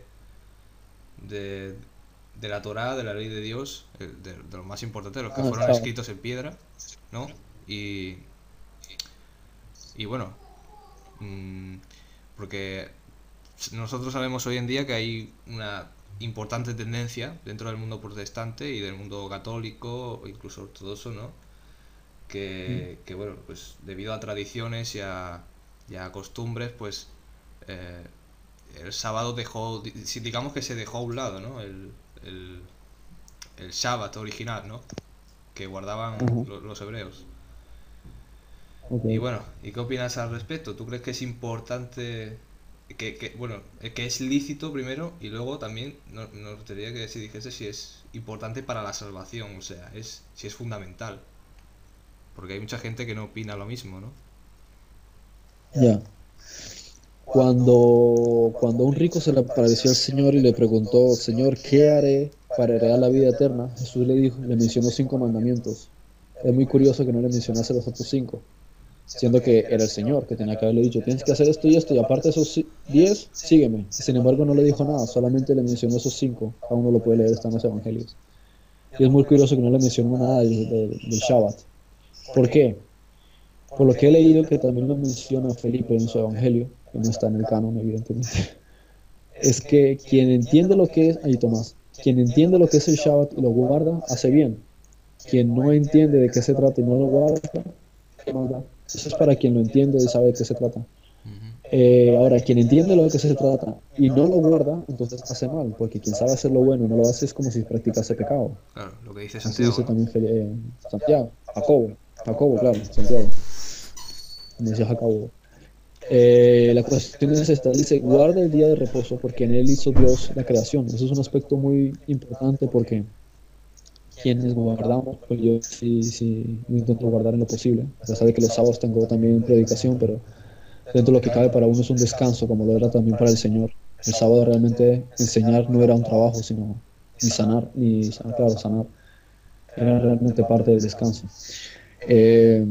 de la Torá, de la ley de Dios, de los más importantes, de los que
Ah,
fueron
chao.
escritos en piedra, ¿no? Y, y bueno, mm, porque nosotros sabemos hoy en día que hay una importante tendencia dentro del mundo protestante y del mundo católico o incluso ortodoxo, ¿no? Que bueno, pues debido a tradiciones y a costumbres, pues eh, el sábado dejó, digamos que se dejó a un lado, ¿no? El, el Shabbat original, ¿no? Que guardaban
Ajá,
los hebreos.
ok.
Y bueno, ¿y qué opinas al respecto? ¿Tú crees que es importante, bueno, que es lícito primero y luego también nos gustaría que si dijese si es importante para la salvación, o sea, si es fundamental? Porque hay mucha gente que no opina lo mismo, ¿no?
Ya. Cuando un rico se le apareció al Señor y le preguntó, Señor, ¿qué haré para heredar la vida eterna? Jesús le dijo, le mencionó 5 mandamientos. Es muy curioso que no le mencionase los otros 5, siendo que era el Señor que tenía que haberle dicho, tienes que hacer esto y aparte de esos 10, sígueme. Sin embargo, no le dijo nada, solamente le mencionó esos 5. Cada uno lo puede leer, está en los evangelios. Y es muy curioso que no le mencionó nada del Shabbat. ¿Por qué? Por lo que he leído que también lo menciona Felipe en su evangelio, que no está en el canon, evidentemente, es que quien entiende lo que es, ahí Tomás, quien entiende lo que es el Shabbat y lo guarda, hace bien. Quien no entiende de qué se trata y no lo guarda, ¿qué más da? Eso es para quien lo entiende y sabe de qué se trata.
Ujú.
Ahora, quien entiende lo que se trata y no lo guarda, entonces hace mal, porque quien sabe hacer lo bueno y no lo hace es como si practicase pecado.
Claro, lo que dice
Así
Santiago,
dice
¿no?
también Santiago, Jacobo, claro, Santiago, como decía Jacobo. La cuestión es esta, dice, guarda el día de reposo porque en él hizo Dios la creación. Eso es un aspecto muy importante porque quienes guardamos, pues yo sí lo intento guardar en lo posible, a pesar de que los sábados tengo también predicación, pero dentro de lo que cabe para uno es un descanso, como lo era también para el Señor. El sábado realmente enseñar no era un trabajo, sino ni sanar, claro, sanar, era realmente parte del descanso. Eh,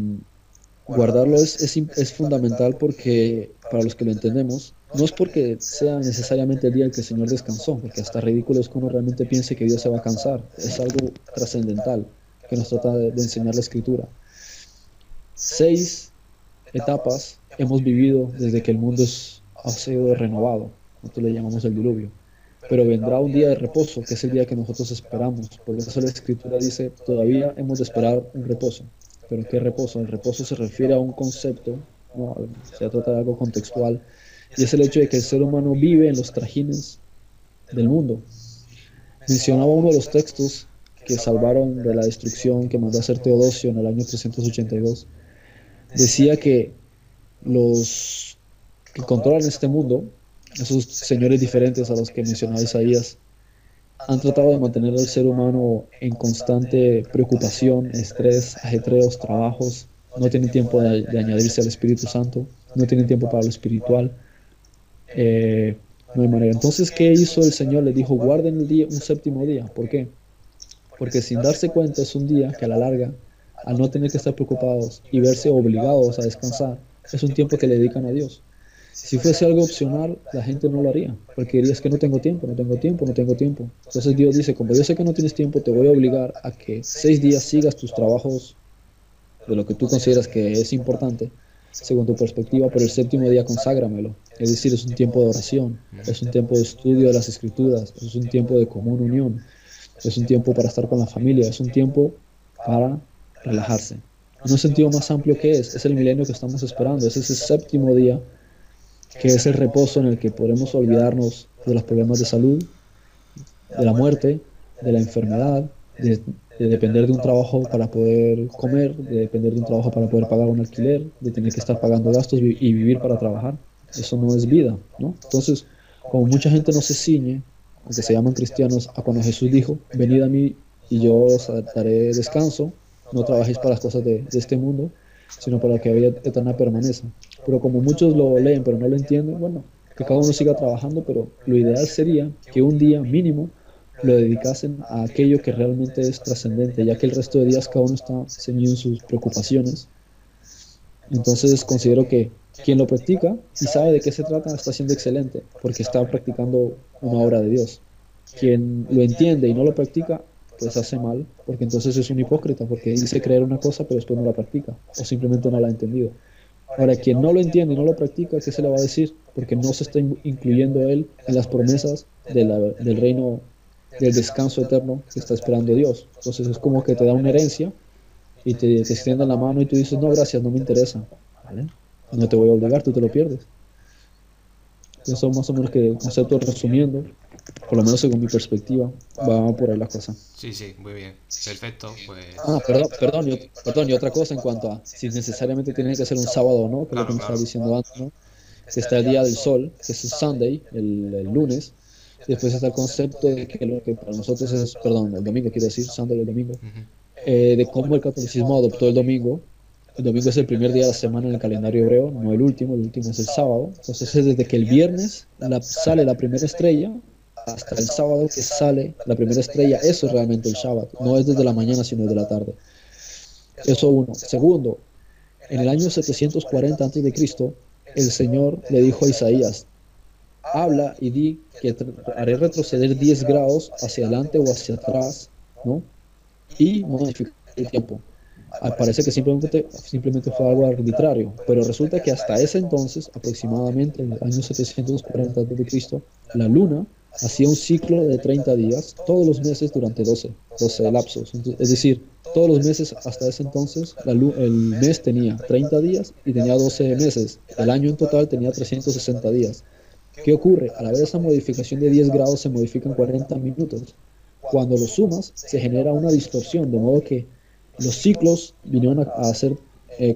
Guardarlo es fundamental porque, para los que lo entendemos, no es porque sea necesariamente el día en que el Señor descansó, porque hasta ridículo es que uno realmente piense que Dios se va a cansar. Es algo trascendental que nos trata de enseñar la Escritura. 6 etapas hemos vivido desde que el mundo ha sido renovado, nosotros le llamamos el diluvio. Pero vendrá un día de reposo, que es el día que nosotros esperamos. Por eso la Escritura dice, todavía hemos de esperar un reposo. ¿Pero qué reposo? El reposo se refiere a un concepto, ¿no? Se trata de algo contextual, y es el hecho de que el ser humano vive en los trajines del mundo. Mencionaba uno de los textos que salvaron de la destrucción que mandó a hacer Teodosio en el año 382. Decía que los que controlan este mundo, esos señores diferentes a los que mencionaba Isaías, han tratado de mantener al ser humano en constante preocupación, estrés, ajetreos, trabajos. No tienen tiempo de añadirse al Espíritu Santo, no tienen tiempo para lo espiritual. No hay manera. Entonces, ¿qué hizo el Señor? Le dijo, guarden el día, un séptimo día. ¿Por qué? Porque sin darse cuenta es un día que a la larga, al no tener que estar preocupados y verse obligados a descansar, es un tiempo que le dedican a Dios. Si fuese algo opcional, la gente no lo haría, porque diría, es que no tengo tiempo, no tengo tiempo, no tengo tiempo. Entonces Dios dice, como yo sé que no tienes tiempo, te voy a obligar a que 6 días sigas tus trabajos de lo que tú consideras que es importante, según tu perspectiva, pero el séptimo día conságramelo. Es decir, es un tiempo de oración, es un tiempo de estudio de las escrituras, es un tiempo de común unión, es un tiempo para estar con la familia, es un tiempo para relajarse. En un sentido más amplio, que es el milenio que estamos esperando, es ese séptimo día que es el reposo en el que podemos olvidarnos de los problemas de salud, de la muerte, de la enfermedad, de depender de un trabajo para poder comer, de depender de un trabajo para poder pagar un alquiler, de tener que estar pagando gastos y vivir para trabajar. Eso no es vida, ¿no? Entonces, como mucha gente no se ciñe, aunque se llaman cristianos, a cuando Jesús dijo, venid a mí y yo os daré descanso, no trabajéis para las cosas de este mundo, sino para que la vida eterna permanezca. Pero como muchos lo leen pero no lo entienden, bueno, que cada uno siga trabajando, pero lo ideal sería que un día mínimo lo dedicasen a aquello que realmente es trascendente, ya que el resto de días cada uno está ceñido en sus preocupaciones. Entonces considero que quien lo practica y sabe de qué se trata está siendo excelente, porque está practicando una obra de Dios. Quien lo entiende y no lo practica, pues hace mal, porque entonces es un hipócrita, porque dice creer una cosa pero después no la practica, o simplemente no la ha entendido. Ahora, quien no lo entiende y no lo practica, ¿qué se le va a decir? Porque no se está incluyendo él en las promesas del reino, del descanso eterno que está esperando Dios. Entonces es como que te da una herencia y te extienden la mano y tú dices, no, gracias, no me interesa. ¿Vale? No te voy a obligar, tú te lo pierdes. Eso más o menos que el concepto resumiendo, por lo menos según mi perspectiva, va por ahí la cosa.
Sí, sí, muy bien. Perfecto,
Ah,
pues...
perdón, y otra cosa en cuanto a si necesariamente tiene que ser un sábado o no, que es lo que
Claro,
me estaba
claro.
diciendo antes, ¿no? Que está el día del sol, que es el Sunday, el lunes. Después está el concepto de que lo que para nosotros es, perdón, el domingo, quiero decir, Sunday el domingo,
Ujú.
de cómo el catolicismo adoptó el domingo. El domingo es el primer día de la semana en el calendario hebreo, no el último es el sábado. Entonces es desde que el viernes sale la primera estrella hasta el sábado que sale la primera estrella. Eso es realmente el Shabbat, no es desde la mañana, sino desde la tarde. Eso uno. Segundo, en el año 740 a.C., el Señor le dijo a Isaías, habla y di que haré retroceder 10 grados hacia adelante o hacia atrás, ¿no? Y modificar el tiempo. Parece que simplemente fue algo arbitrario, pero resulta que hasta ese entonces, aproximadamente en el año 740 a.C., la luna hacía un ciclo de 30 días todos los meses durante 12 lapsos. Es decir, todos los meses hasta ese entonces, el mes tenía 30 días y tenía 12 meses. El año en total tenía 360 días. ¿Qué ocurre? Al haber esa modificación de 10 grados se modifican 40 minutos. Cuando lo sumas, se genera una distorsión, de modo que los ciclos vinieron a ser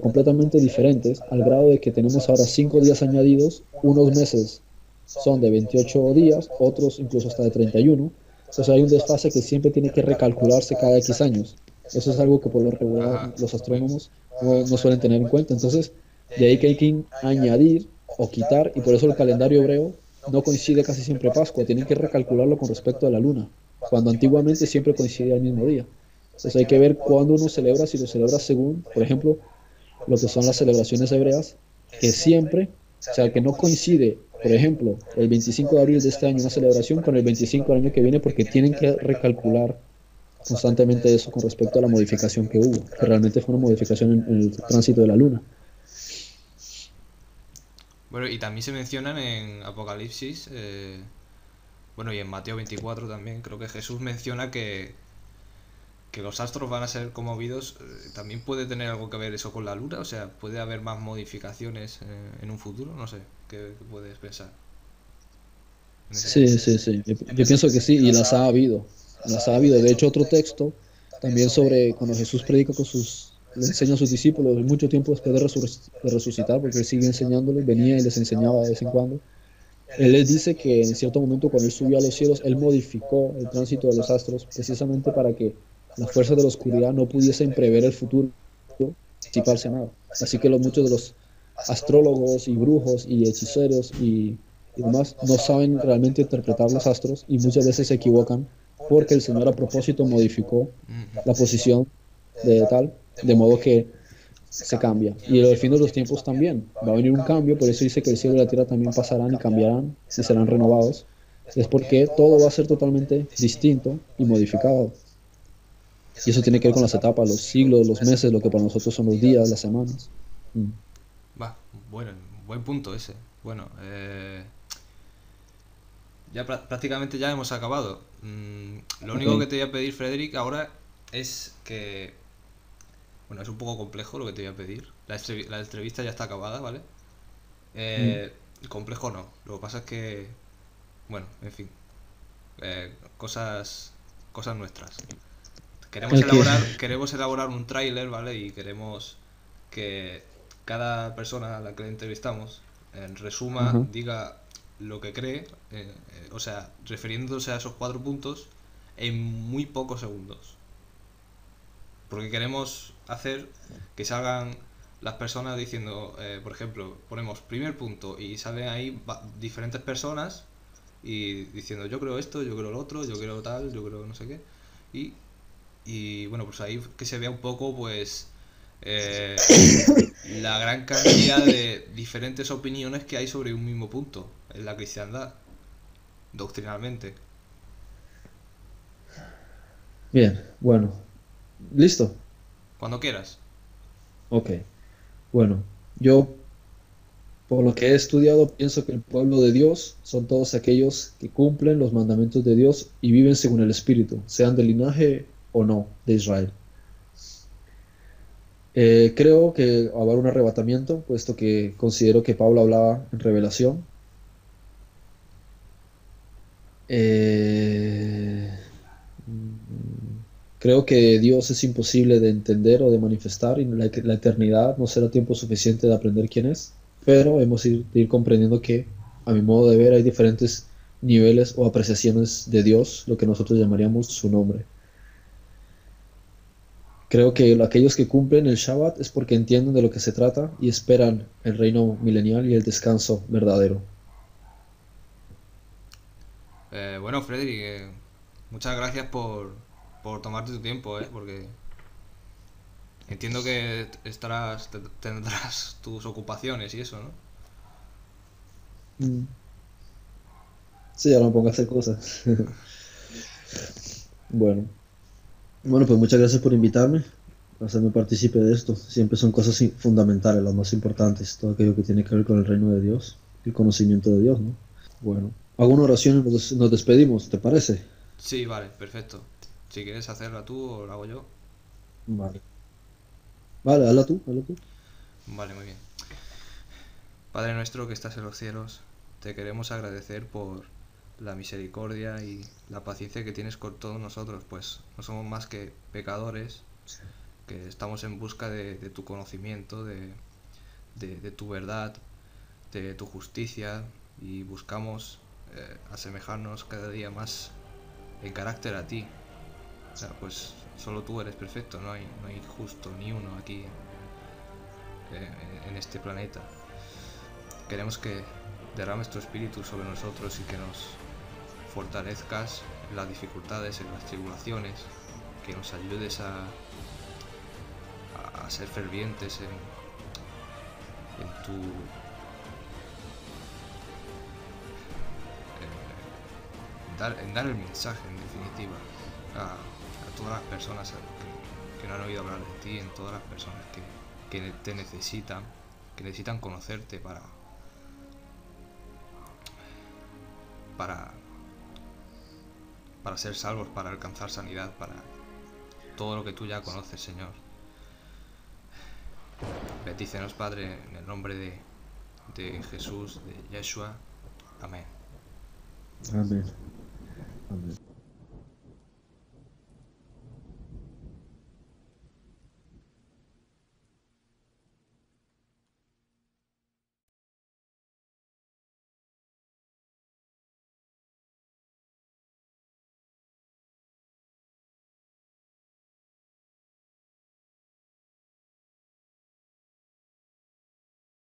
completamente diferentes, al grado de que tenemos ahora 5 días añadidos, unos meses son de 28 días, otros incluso hasta de 31. Entonces hay un desfase que siempre tiene que recalcularse cada X años. Eso es algo que por lo regular
Ajá.
los astrónomos no suelen tener en cuenta. Entonces, de ahí que hay que añadir o quitar, y por eso el calendario hebreo no coincide casi siempre Pascua, tienen que recalcularlo con respecto a la luna, cuando antiguamente siempre coincidía el mismo día. Entonces hay que ver cuándo uno celebra, si lo celebra según, por ejemplo, lo que son las celebraciones hebreas, que siempre, o sea, que no coincide, por ejemplo, el 25 de abril de este año una celebración con el 25 del año que viene, porque tienen que recalcular constantemente eso con respecto a la modificación que hubo, que realmente fue una modificación en el tránsito de la luna.
Bueno, y también se mencionan en Apocalipsis, bueno, y en Mateo 24 también, creo que Jesús menciona que los astros van a ser conmovidos. ¿También puede tener algo que ver eso con la luna? O sea, ¿puede haber más modificaciones en un futuro? No sé, ¿qué puedes pensar en ese
Sí,
sentido?
sí, sí. Yo pienso que sí, y las ha habido. Las ha habido. De hecho, otro texto también sobre cuando Jesús predica le enseña a sus discípulos mucho tiempo después de resucitar, porque él sigue enseñándoles, venía y les enseñaba de vez en cuando. Él les dice que en cierto momento cuando él subió a los cielos, él modificó el tránsito de los astros precisamente para que las fuerzas de la oscuridad no pudiesen prever el futuro, anticiparse a nada. Así que muchos de los astrólogos y brujos y hechiceros y demás no saben realmente interpretar los astros y muchas veces se equivocan porque el Señor a propósito modificó
Ujú.
la posición de tal, de modo que se cambia. Y el fin de los tiempos también. Va a venir un cambio, por eso dice que el cielo y la tierra también pasarán y cambiarán y serán renovados. Es porque todo va a ser totalmente distinto y modificado. Y eso tiene que ver con las etapas, los siglos, los meses, lo que para nosotros son los días, las semanas. Mm.
Va, bueno, buen punto ese. Bueno, ya prácticamente ya hemos acabado. Lo
Ok.
único que te voy a pedir, Frederick, ahora es que... Bueno, es un poco complejo lo que te voy a pedir. La entrevista ya está acabada, ¿vale?
Mm.
Eh, complejo no. Lo que pasa es que... Bueno, en fin. cosas nuestras.
El que,
Queremos elaborar un tráiler, ¿vale? Y queremos que cada persona a la que le entrevistamos, en resuma,
ajá.
diga lo que cree, o sea, refiriéndose a esos 4 puntos en muy pocos segundos. Porque queremos hacer que salgan las personas diciendo, por ejemplo, ponemos primer punto y salen ahí diferentes personas y diciendo yo creo esto, yo creo lo otro, yo creo tal, yo creo no sé qué. Y, y bueno, pues ahí que se vea un poco pues eh, la gran cantidad de diferentes opiniones que hay sobre un mismo punto en la cristiandad, doctrinalmente.
bien, bueno, listo.
Cuando quieras.
Ok, bueno, yo por lo que he estudiado pienso que el pueblo de Dios son todos aquellos que cumplen los mandamientos de Dios y viven según el Espíritu, sean del linaje o no de Israel. Creo que va a haber un arrebatamiento, puesto que considero que Pablo hablaba en revelación. Eh, mm, Creo que Dios es imposible de entender o de manifestar y la eternidad no será tiempo suficiente de aprender quién es, pero hemos de ir comprendiendo que, a mi modo de ver, hay diferentes niveles o apreciaciones de Dios, lo que nosotros llamaríamos su nombre. Creo que aquellos que cumplen el Shabbat es porque entienden de lo que se trata y esperan el reino milenial y el descanso verdadero.
Bueno, Frederick, muchas gracias por tomarte tu tiempo, porque entiendo que tendrás tus ocupaciones y eso, ¿no?
Mm. Sí, ahora me pongo a hacer cosas. Bueno, bueno, pues muchas gracias por invitarme, a hacerme partícipe de esto. Siempre son cosas fundamentales, las más importantes, todo aquello que tiene que ver con el reino de Dios, el conocimiento de Dios, ¿no? Bueno, hago una oración y nos despedimos, ¿te parece?
Sí, vale, perfecto. Si quieres hacerla tú o la hago yo.
Vale. Vale, hazla tú, hazla tú.
Vale, muy bien. Padre nuestro que estás en los cielos, te queremos agradecer por la misericordia y la paciencia que tienes con todos nosotros, pues no somos más que pecadores, que estamos en busca de tu conocimiento, de tu verdad, de tu justicia y buscamos asemejarnos cada día más en carácter a ti. O sea, pues solo tú eres perfecto, no hay justo ni uno aquí en este planeta. Queremos que derrames tu espíritu sobre nosotros y que nos fortalezcas en las dificultades, en las tribulaciones, que nos ayudes a ser fervientes en tu en dar el mensaje, en definitiva, a todas las personas que no han oído hablar de ti, en todas las personas que te necesitan, que necesitan conocerte para, para ser salvos, para alcanzar sanidad, para todo lo que tú ya conoces, Señor. Bendícenos, Padre, en el nombre de Jesús, de Yeshua. Amén.
Amén. Amén.